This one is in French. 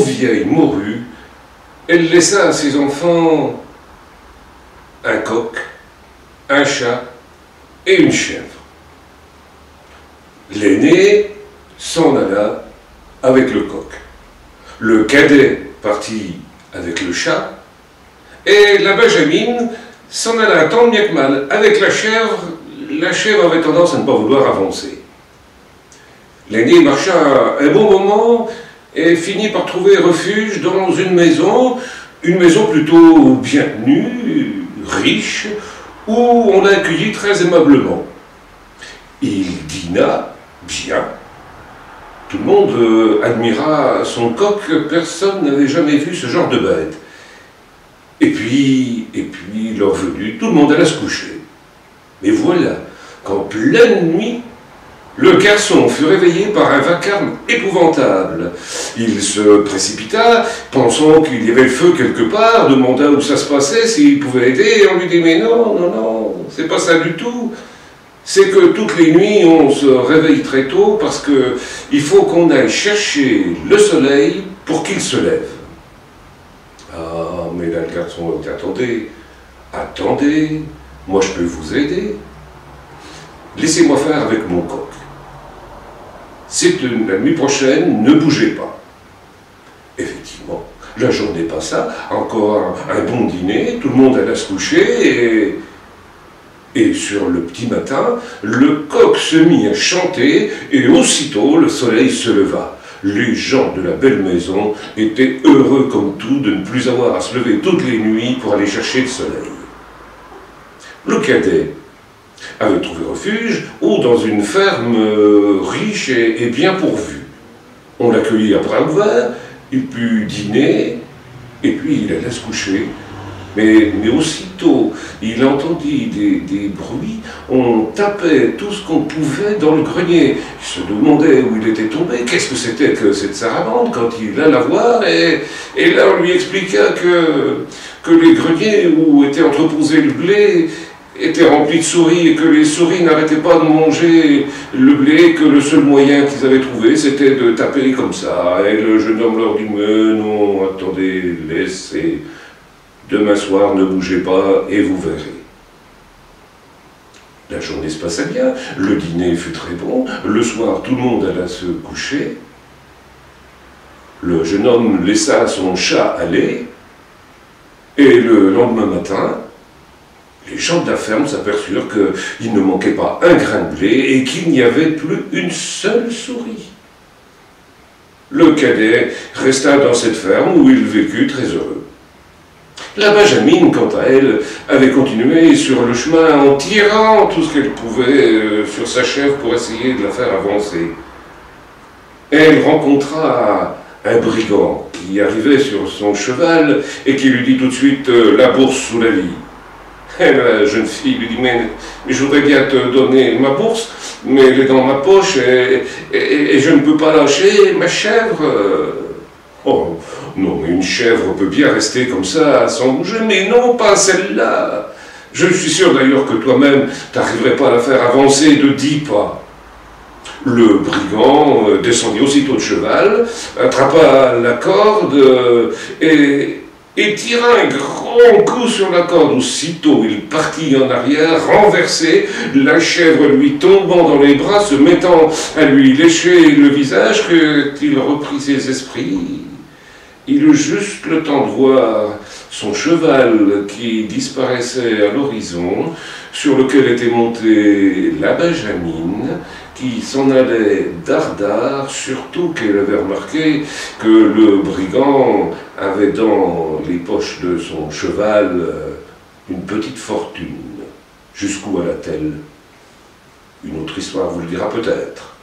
vieille mourut, elle laissa à ses enfants un coq, un chat et une chèvre. L'aîné s'en alla avec le coq. Le cadet partit avec le chat, et la benjamine s'en alla tant bien que mal avec la chèvre. La chèvre avait tendance à ne pas vouloir avancer. L'aîné marcha un bon moment et finit par trouver refuge dans une maison plutôt bien tenue, riche, où on l'accueillit très aimablement. Il dîna bien. Tout le monde admira son coq, personne n'avait jamais vu ce genre de bête. Et puis, l'heure venue, tout le monde alla se coucher. Mais voilà qu'en pleine nuit, le garçon fut réveillé par un vacarme épouvantable. Il se précipita, pensant qu'il y avait le feu quelque part, demanda où ça se passait, s'il pouvait aider, et on lui dit « Mais non, non, non, c'est pas ça du tout. C'est que toutes les nuits, on se réveille très tôt parce qu'il faut qu'on aille chercher le soleil pour qu'il se lève. » Ah, mais là, le garçon dit « Attendez, attendez, moi je peux vous aider. Laissez-moi faire avec mon coq. C'est la nuit prochaine, ne bougez pas. » Effectivement, la journée passa, encore un bon dîner, tout le monde alla se coucher, et sur le petit matin, le coq se mit à chanter, et aussitôt le soleil se leva. Les gens de la belle maison étaient heureux comme tout de ne plus avoir à se lever toutes les nuits pour aller chercher le soleil. Le cadet avait trouvé refuge dans une ferme riche et bien pourvue. On l'accueillit à bras ouverts, il put dîner, et puis il alla se coucher. Mais aussitôt, il entendit des bruits, on tapait tout ce qu'on pouvait dans le grenier. Il se demandait où il était tombé, qu'est-ce que c'était que cette sarabande, quand il alla voir, et là on lui expliqua que les greniers où était entreposé le blé étaient remplis de souris, et que les souris n'arrêtaient pas de manger le blé, que le seul moyen qu'ils avaient trouvé, c'était de taper comme ça. Et le jeune homme leur dit « Mais non, attendez, laissez. Demain soir, ne bougez pas et vous verrez. » La journée se passa bien, le dîner fut très bon, le soir tout le monde alla se coucher. Le jeune homme laissa son chat aller, et le lendemain matin, les gens de la ferme s'aperçurent qu'il ne manquait pas un grain de blé et qu'il n'y avait plus une seule souris. Le cadet resta dans cette ferme où il vécut très heureux. La benjamine, quant à elle, avait continué sur le chemin en tirant tout ce qu'elle pouvait sur sa chèvre pour essayer de la faire avancer. Elle rencontra un brigand qui arrivait sur son cheval et qui lui dit tout de suite « La bourse sous la vie ». Et la jeune fille lui dit « Mais je voudrais bien te donner ma bourse, mais elle est dans ma poche et je ne peux pas lâcher ma chèvre. » Oh, non, mais une chèvre peut bien rester comme ça, sans bouger, mais non, pas celle-là. Je suis sûr d'ailleurs que toi-même, tu n'arriverais pas à la faire avancer de 10 pas. Le brigand descendit aussitôt de cheval, attrapa la corde et tira un grand coup sur la corde. Aussitôt, il partit en arrière, renversé, la chèvre lui tombant dans les bras, se mettant à lui lécher le visage, qu'il reprit ses esprits. Il eut juste le temps de voir son cheval qui disparaissait à l'horizon, sur lequel était montée la benjamine, qui s'en allait dardard, surtout qu'elle avait remarqué que le brigand avait dans les poches de son cheval une petite fortune. Jusqu'où alla-t-elle? Une autre histoire vous le dira peut-être.